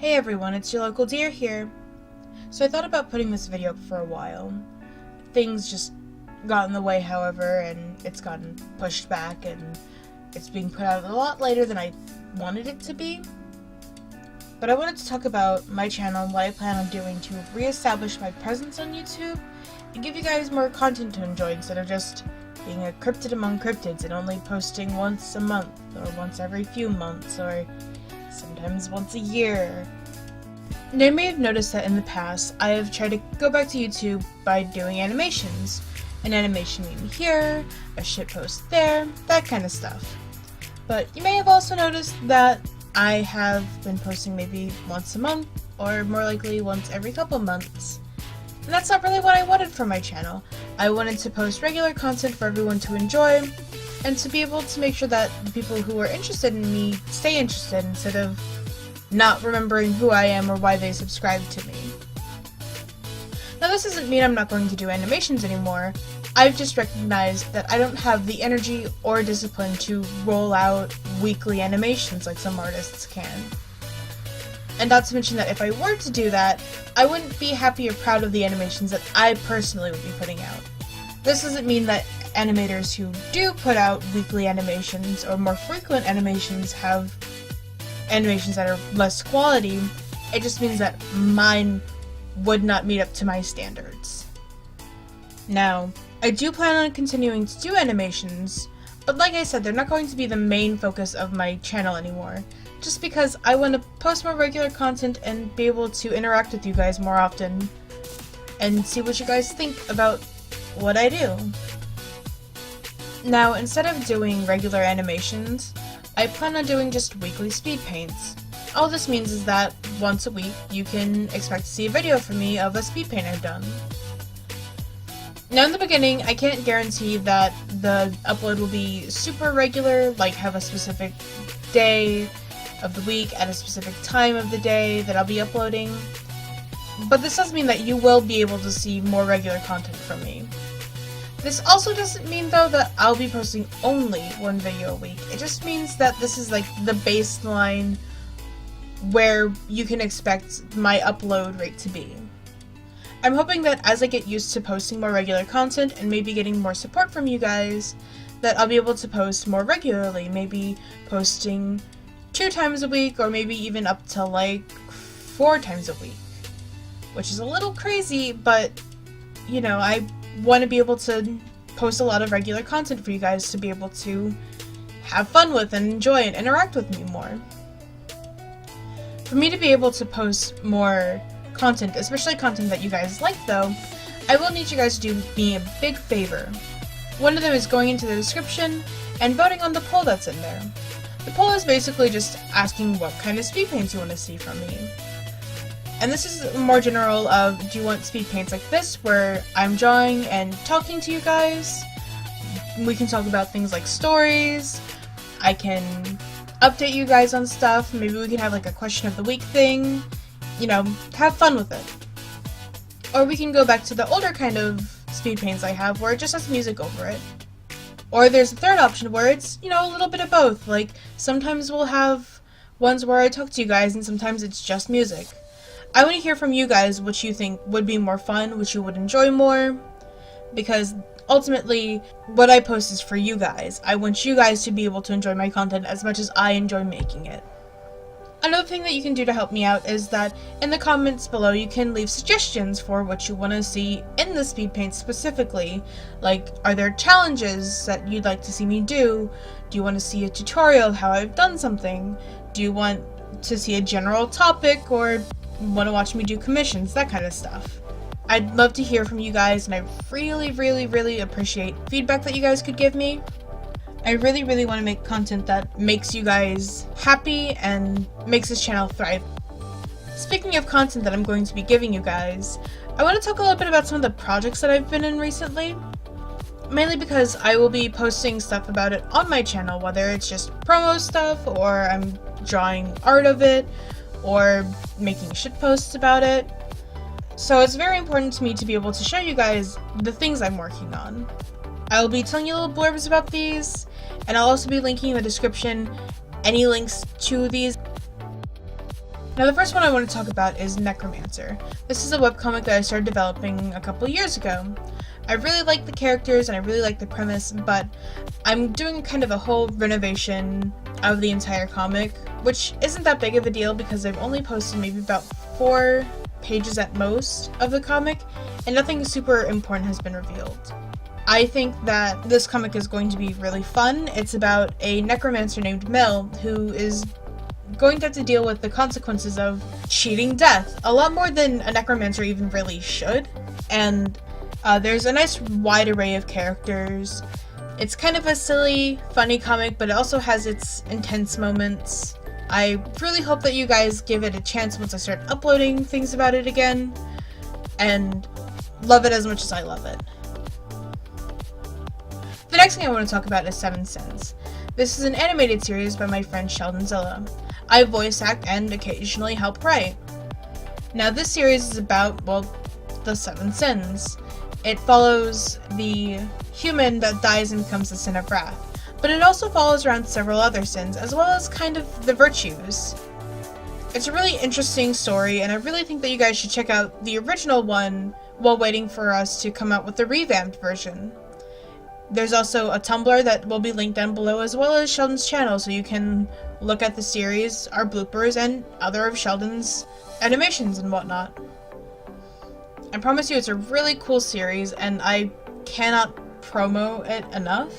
Hey everyone, it's your local deer here. So I thought about putting this video up for a while. Things just got in the way, however, and it's gotten pushed back, and it's being put out a lot later than I wanted it to be. But I wanted to talk about my channel and what I plan on doing to reestablish my presence on YouTube and give you guys more content to enjoy instead of just being a cryptid among cryptids and only posting once a month or once every few months or sometimes once a year. Now, you may have noticed that in the past, I have tried to go back to YouTube by doing animations. An animation meme here, a shitpost there, that kind of stuff. But you may have also noticed that I have been posting maybe once a month, or more likely once every couple months. And that's not really what I wanted for my channel. I wanted to post regular content for everyone to enjoy, and to be able to make sure that the people who are interested in me stay interested instead of not remembering who I am or why they subscribe to me. Now, this doesn't mean I'm not going to do animations anymore. I've just recognized that I don't have the energy or discipline to roll out weekly animations like some artists can. And not to mention that if I were to do that, I wouldn't be happy or proud of the animations that I personally would be putting out. This doesn't mean that animators who do put out weekly animations or more frequent animations have animations that are less quality. It just means that mine would not meet up to my standards. Now, I do plan on continuing to do animations, but like I said, they're not going to be the main focus of my channel anymore, just because I want to post more regular content and be able to interact with you guys more often and see what you guys think about what I do. Now, instead of doing regular animations, I plan on doing just weekly speed paints. All this means is that once a week you can expect to see a video from me of a speed paint I've done. Now, in the beginning, I can't guarantee that the upload will be super regular, like have a specific day of the week at a specific time of the day that I'll be uploading, but this does mean that you will be able to see more regular content from me. This also doesn't mean, though, that I'll be posting only one video a week. It just means that this is like the baseline where you can expect my upload rate to be. I'm hoping that as I get used to posting more regular content and maybe getting more support from you guys, that I'll be able to post more regularly, maybe posting 2 times a week or maybe even up to like 4 times a week, which is a little crazy, but you know, I want to be able to post a lot of regular content for you guys to be able to have fun with and enjoy and interact with me more. For me to be able to post more content, especially content that you guys like though, I will need you guys to do me a big favor. One of them is going into the description and voting on the poll that's in there. The poll is basically just asking what kind of speed paints you want to see from me. And this is more general of, do you want speed paints like this, where I'm drawing and talking to you guys? We can talk about things like stories, I can update you guys on stuff, maybe we can have like a question of the week thing, you know, have fun with it. Or we can go back to the older kind of speed paints I have, where it just has music over it. Or there's a third option where it's, you know, a little bit of both, like sometimes we'll have ones where I talk to you guys and sometimes it's just music. I want to hear from you guys what you think would be more fun, what you would enjoy more, because ultimately what I post is for you guys. I want you guys to be able to enjoy my content as much as I enjoy making it. Another thing that you can do to help me out is that in the comments below you can leave suggestions for what you want to see in the speed paint specifically. Like, are there challenges that you'd like to see me do? Do you want to see a tutorial how I've done something? Do you want to see a general topic, or want to watch me do commissions, that kind of stuff? I'd love to hear from you guys, and I really appreciate feedback that you guys could give me. I really want to make content that makes you guys happy and makes this channel thrive. Speaking of content that I'm going to be giving you guys, I want to talk a little bit about some of the projects that I've been in recently. Mainly because I will be posting stuff about it on my channel, whether it's just promo stuff, or I'm drawing art of it, or making shitposts about it. So it's very important to me to be able to show you guys the things I'm working on. I will be telling you little blurbs about these, and I'll also be linking in the description any links to these. Now the first one I want to talk about is Necromancer. This is a webcomic that I started developing a couple years ago. I really like the characters and I really like the premise, but I'm doing kind of a whole renovation of the entire comic, which isn't that big of a deal because I've only posted maybe about 4 pages at most of the comic, and nothing super important has been revealed. I think that this comic is going to be really fun. It's about a necromancer named Mel who is going to have to deal with the consequences of cheating death, a lot more than a necromancer even really should, and there's a nice wide array of characters. It's kind of a silly, funny comic, but it also has its intense moments. I really hope that you guys give it a chance once I start uploading things about it again, and love it as much as I love it. The next thing I want to talk about is Seven Sins. This is an animated series by my friend Sheldon Zilla. I voice act and occasionally help write. Now this series is about, well, the 7 sins. It follows the human that dies and becomes the sin of wrath, but it also follows around several other sins, as well as kind of the virtues. It's a really interesting story, and I really think that you guys should check out the original one while waiting for us to come out with the revamped version. There's also a Tumblr that will be linked down below, as well as Sheldon's channel, so you can look at the series, our bloopers, and other of Sheldon's animations and whatnot. I promise you it's a really cool series, and I cannot promo it enough.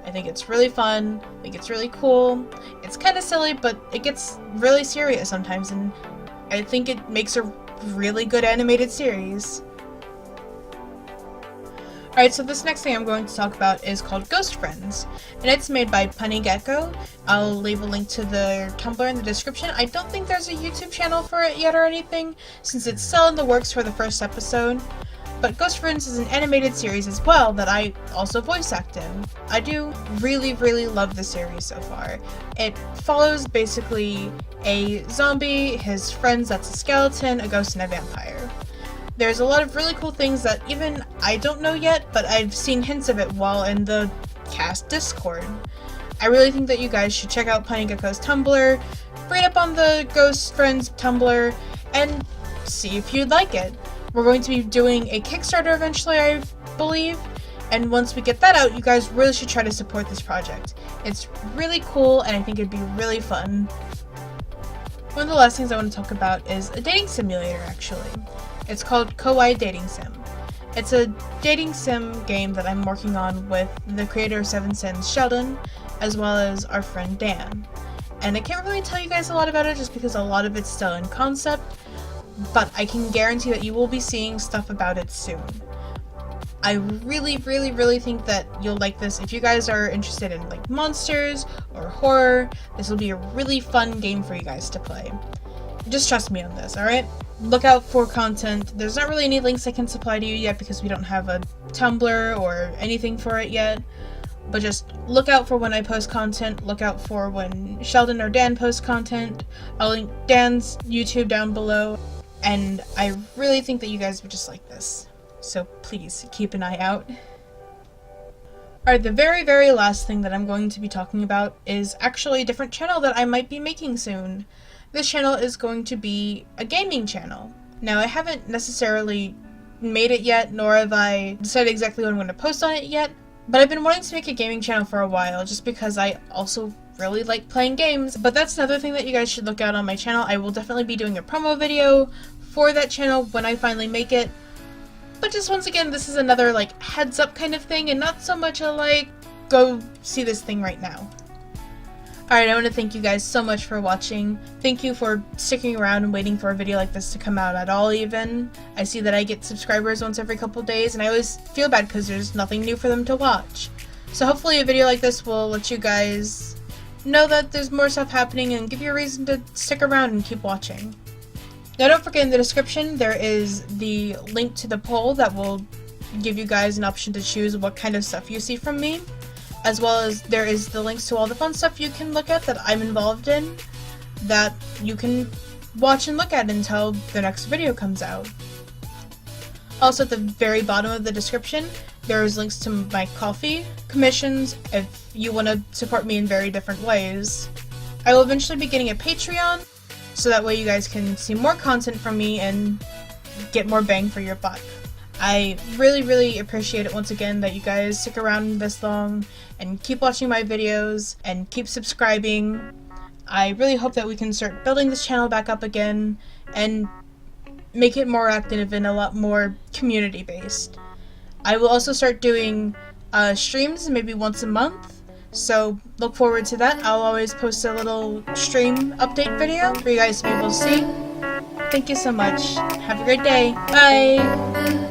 I think it's really fun, I think it's really cool, it's kind of silly, but it gets really serious sometimes, and I think it makes a really good animated series. Alright, so this next thing I'm going to talk about is called Ghost Friends, and it's made by Punny Gecko. I'll leave a link to their Tumblr in the description. I don't think there's a YouTube channel for it yet or anything, since it's still in the works for the first episode. But Ghost Friends is an animated series as well that I also voice act in. I do really, really love the series so far. It follows basically a zombie, his friends that's a skeleton, a ghost, and a vampire. There's a lot of really cool things that even I don't know yet, but I've seen hints of it while in the cast Discord. I really think that you guys should check out Punny Gecko's Tumblr, read up on the Ghost Friends Tumblr, and see if you'd like it. We're going to be doing a Kickstarter eventually, I believe, and once we get that out, you guys really should try to support this project. It's really cool, and I think it'd be really fun. One of the last things I want to talk about is a dating simulator, actually. It's called Kawaii Dating Sim. It's a dating sim game that I'm working on with the creator of 7 Sins, Sheldon, as well as our friend Dan. And I can't really tell you guys a lot about it just because a lot of it's still in concept, but I can guarantee that you will be seeing stuff about it soon. I really, really, really think that you'll like this. If you guys are interested in like monsters or horror, this will be a really fun game for you guys to play. Just trust me on this, alright? Look out for content. There's not really any links I can supply to you yet because we don't have a Tumblr or anything for it yet. But just look out for when I post content. Look out for when Sheldon or Dan post content. I'll link Dan's YouTube down below. And I really think that you guys would just like this. So please keep an eye out. Alright, the very, very last thing that I'm going to be talking about is actually a different channel that I might be making soon. This channel is going to be a gaming channel. Now, I haven't necessarily made it yet, nor have I decided exactly when I'm going to post on it yet, but I've been wanting to make a gaming channel for a while, just because I also really like playing games. But that's another thing that you guys should look out on my channel. I will definitely be doing a promo video for that channel when I finally make it. But just once again, this is another like heads up kind of thing, and not so much a like, go see this thing right now. Alright, I want to thank you guys so much for watching. Thank you for sticking around and waiting for a video like this to come out at all even. I see that I get subscribers once every couple days, and I always feel bad because there's nothing new for them to watch. So hopefully a video like this will let you guys know that there's more stuff happening and give you a reason to stick around and keep watching. Now don't forget, in the description there is the link to the poll that will give you guys an option to choose what kind of stuff you see from me. As well as there is the links to all the fun stuff you can look at that I'm involved in, that you can watch and look at until the next video comes out. Also at the very bottom of the description, there is links to my coffee, commissions, if you want to support me in very different ways. I will eventually be getting a Patreon, so that way you guys can see more content from me and get more bang for your buck. I really appreciate it once again that you guys stick around this long and keep watching my videos and keep subscribing. I really hope that we can start building this channel back up again and make it more active and a lot more community based. I will also start doing streams maybe once a month, so look forward to that. I'll always post a little stream update video for you guys to be able to see. Thank you so much. Have a great day. Bye!